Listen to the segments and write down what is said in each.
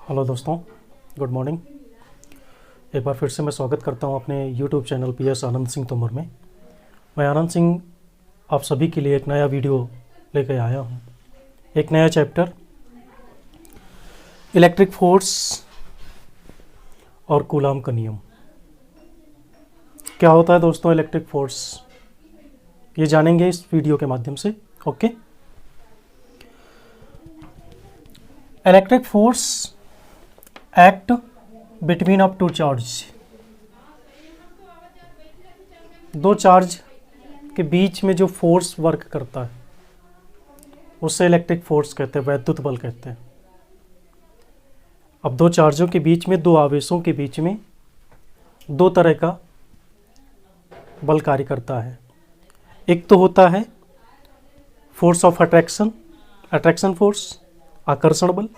Hello दोस्तों, good morning. एक बार फिर से मैं स्वागत करता हूं अपने YouTube channel PS Anand Singh Tomar में। मैं आनंद सिंह आप सभी के लिए एक नया वीडियो लेकर आया हूं। एक नया चैप्टर इलेक्ट्रिक फोर्स और कूलाम का नियम। क्या होता है दोस्तों इलेक्ट्रिक फोर्स, ये जानेंगे इस वीडियो के माध्यम से। Okay, electric force act between up to charge. दो चार्ज के बीच में जो फोर्स वर्क करता है उसे इलेक्ट्रिक फोर्स कहते हैं, वैद्युत बल कहते हैं। अब दो चार्जों के बीच में, दो आवेशों के बीच में दो तरह का बल कार्य करता है। एक तो होता है force of attraction, attraction force, आकर्षण बल,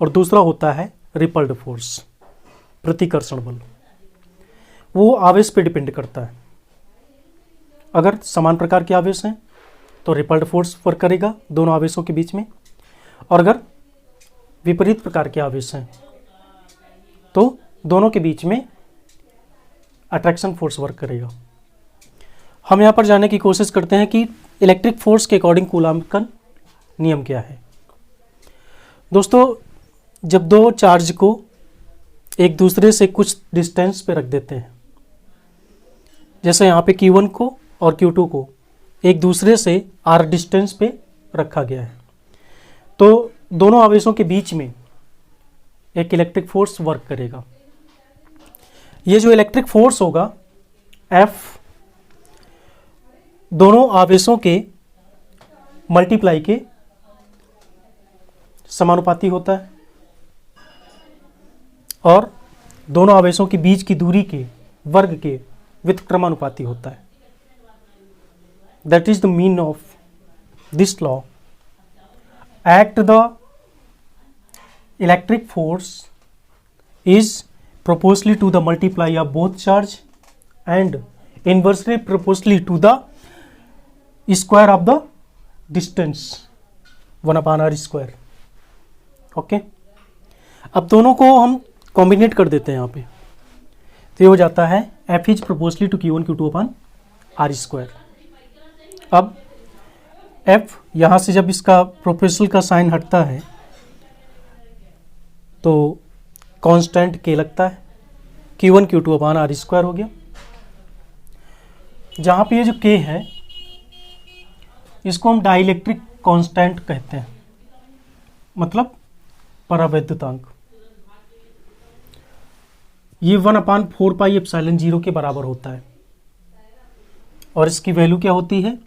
और दूसरा होता है रिपल्ड फोर्स, प्रतिकर्षण बल। वो आवेश पे डिपेंड करता है। अगर समान प्रकार के आवेश हैं तो रिपल्ड फोर्स वर्क करेगा दोनों आवेशों के बीच में, और अगर विपरीत प्रकार के आवेश हैं तो दोनों के बीच में अट्रैक्शन फोर्स वर्क करेगा। हम यहाँ पर जानने की कोशिश करते हैं कि इलेक्ट्रिक फोर्स के अकॉर्डिंग कूलाम का नियम क्या है। दोस्तों, जब दो चार्ज को एक दूसरे से कुछ डिस्टेंस पे रख देते हैं, जैसे यहाँ पे Q1 को और Q2 को एक दूसरे से R डिस्टेंस पे रखा गया है, तो दोनों आवेशों के बीच में एक इलेक्ट्रिक फोर्स वर्क करेगा। ये जो इलेक्ट्रिक फोर्स होगा F दोनों आवेशों के मल्टीप्लाई के समानुपाती होता है और दोनों आवेशों के बीच की दूरी के वर्ग के व्युत्क्रमानुपाती होता है। That is the mean of this law. Act the electric force is proportionally to the multiply of both charge and inversely proportionally to the square of the distance 1/r square. Okay, अब दोनों को हम कॉम्बिनेट कर देते हैं यहाँ पे, तो ये हो जाता है F is proportionally to Q1 Q2/r square. अब F यहाँ से जब इसका प्रोपोर्शनल का साइन हटता है तो कांस्टेंट K लगता है, Q1 Q2/r स्क्वायर हो गया। जहाँ पे ये जो K है इसको हम डाइलेक्ट्रिक कांस्टेंट कहते हैं, मतलब परावैद्युतांक। ये 1/4πε0 के बराबर होता है और इसकी वैल्यू क्या होती है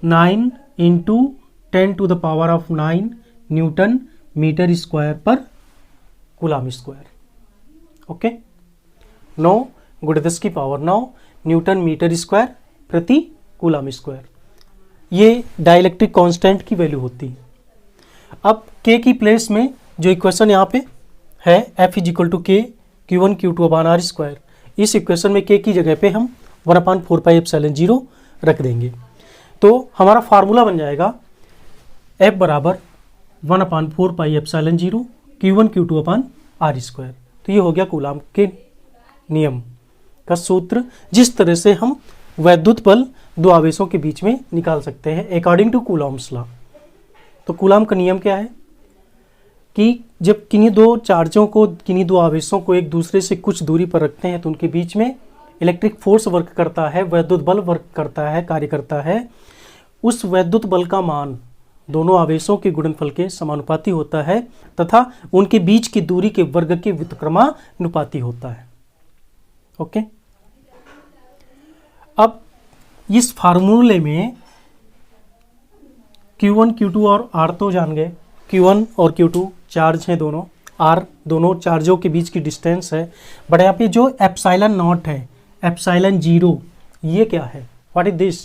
9 × 10⁹ न्यूटन मीटर स्क्वायर पर coulomb square. Okay, 9 × 10⁹ newton metre square प्रति कूलाम स्क्वायर, ये डाइलेक्ट्रिक कांस्टेंट की वैल्यू होती है। अब K की प्लेस में जो इक्वेशन यहाँ पे है F is equal to K Q1 Q2/r square, इस इक्वेशन में K की जगह पे हम 1/4πε0 रख देंगे, तो हमारा फार्मूला बन जाएगा F बराबर 1/4πε0 Q1 Q2/r स्क्वायर। तो ये हो गया कूलाम के नियम का सूत्र, जिस तरह से हम वैद्युत बल दो आवेशों के बीच में निकाल सकते हैं अकॉर्डिंग टू कूलाम्स लॉ। तो कूलाम का नियम क्या है कि जब किन्हीं दो चार्जों को, किन्हीं दो आवेशों को एक दूसरे से कुछ दूरी पर रखते हैं तो उनके बीच में इलेक्ट्रिक फोर्स वर्क करता है, वैद्युत बल वर्क करता है, कार्य करता है। उस वैद्युत बल का मान दोनों आवेशों के गुणनफल के समानुपाती होता है तथा उनके बीच की दूरी के वर्ग के व्युत्क्रमानुपाती होता है। ओके, अब इस फार्मूले में Q1 Q2 और R तो जान गए, Q1 और Q2 चार्ज हैं दोनों, R दोनों चार्जों के बीच की डिस्टेंस है। बट यहाँ पे जो एप्सिलॉन नॉट है, एप्सिलॉन 0, ये क्या है, what is this?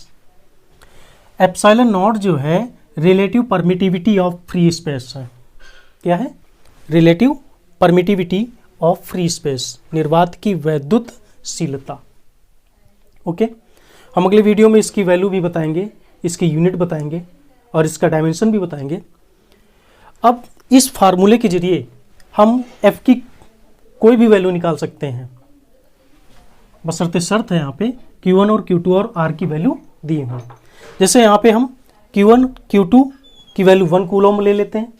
Epsilon not जो है relative permittivity of free space है। क्या है? Relative permittivity of free space, निर्वात की वैद्युतशीलता। ओके, हम अगले वीडियो में इसकी वैल्यू भी बताएंगे, इसकी यूनिट बताएंगे और इसका डायमेंशन भी बताएंगे। अब इस फार्मूले के जरिए हम F की कोई भी वैल्यू निकाल सकते हैं, बशर्ते शर्त है यहाँ पे Q1 और Q2 और R की वैल्यू दी हुई। जैसे यहाँ पे हम Q1 Q2 की वैल्यू 1 कूलम ले लेते हैं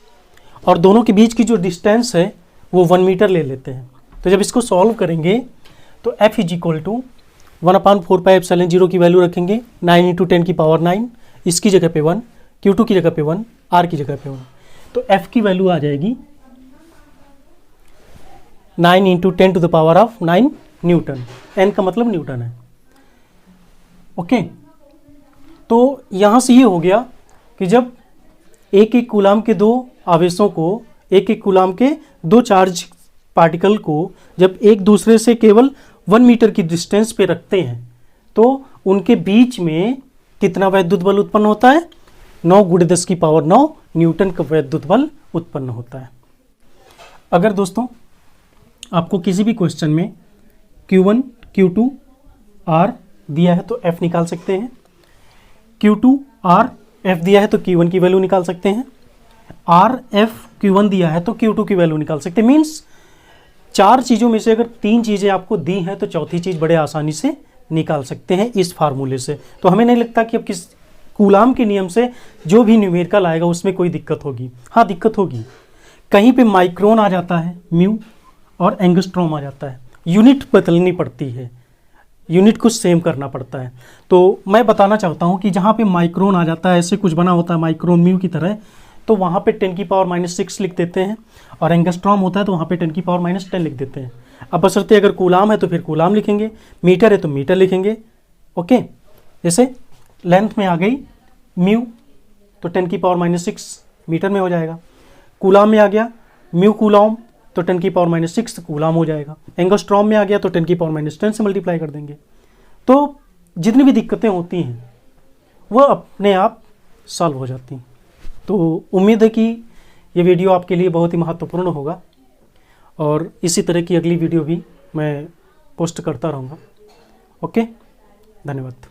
और दोनों के बीच की जो डिस्टेंस है वो 1 मीटर ले लेते हैं। तो जब इसको सॉल्व करेंगे तो F इज इक्वल टू 1/4πε0 की वैल्यू रखेंगे 9 × 10⁹, इसकी जगह पे 1, Q2 की जगह पे 1, R की जगह पे 1। तो F की वैल्यू आ जाएगी 9 × 10⁹ न्यूटन। N का मतलब न्यूटन है। ओके, तो यहाँ से ये हो गया कि जब एक एक कूलाम के दो आवेशों को, एक एक कूलाम के दो चार्ज पार्टिकल को जब एक दूसरे से केवल 1 मीटर की डिस्टेंस पे रखते हैं तो उनके बीच में कितना वैद्युत बल उत्पन्न होता है? 9 × 10⁹ न्यूटन का वैद्युत बल उत्पन्न होता है। अगर दोस्तों आपको किसी भी क्वेश्चन में Q1 Q2 R दिया है तो F निकाल सकते हैं, Q2 R F दिया है तो Q1 की वैल्यू निकाल सकते हैं, R F Q1 दिया है तो Q2 की वैल्यू निकाल सकते हैं। मीन्स 4 चीज़ों में से अगर 3 चीज़ें आपको दी हैं तो चौथी चीज़ बड़े आसानी से निकाल सकते हैं इस फार्मूले से। तो हमें नहीं लगता कि अब किस कूलाम के नियम से जो भी न्यूमेरिकल आएगा उसमें कोई दिक्कत होगी। हाँ, दिक्कत होगी, कहीं पे माइक्रोन आ जाता है म्यू और एंगस्ट्रॉम आ जाता है, यूनिट बदलनी पड़ती है, यूनिट को सेम करना पड़ता है। तो मैं बताना चाहता हूँ कि जहाँ पे माइक्रोन आ जाता है, ऐसे कुछ बना होता है माइक्रोन म्यू की तरह, तो वहाँ पे 10⁻⁻6 लिख देते हैं, और एंगस्ट्रॉम होता है तो वहाँ पे 10⁻10 लिख देते हैं। अब बशर्ते अगर कूलाम है तो फिर कूलाम लिखेंगे, मीटर है तो मीटर लिखेंगे। ओके, जैसे लेंथ में आ गई म्यू तो 10⁻6 मीटर में हो जाएगा, कूलाम में आ गया म्यू कूलाम तो 10⁻6 कूलाम हो जाएगा, एंगस्ट्रॉम में आ गया तो 10⁻10 से मल्टीप्लाई कर देंगे। तो जितनी भी दिक्कतें होती हैं वो अपने आप सॉल्व हो जाती हैं। तो उम्मीद है कि ये वीडियो आपके लिए बहुत ही महत्वपूर्ण होगा और इसी तरह की अगली वीडियो भी मैं पोस्ट करता रहूँगा। ओके, धन्यवाद।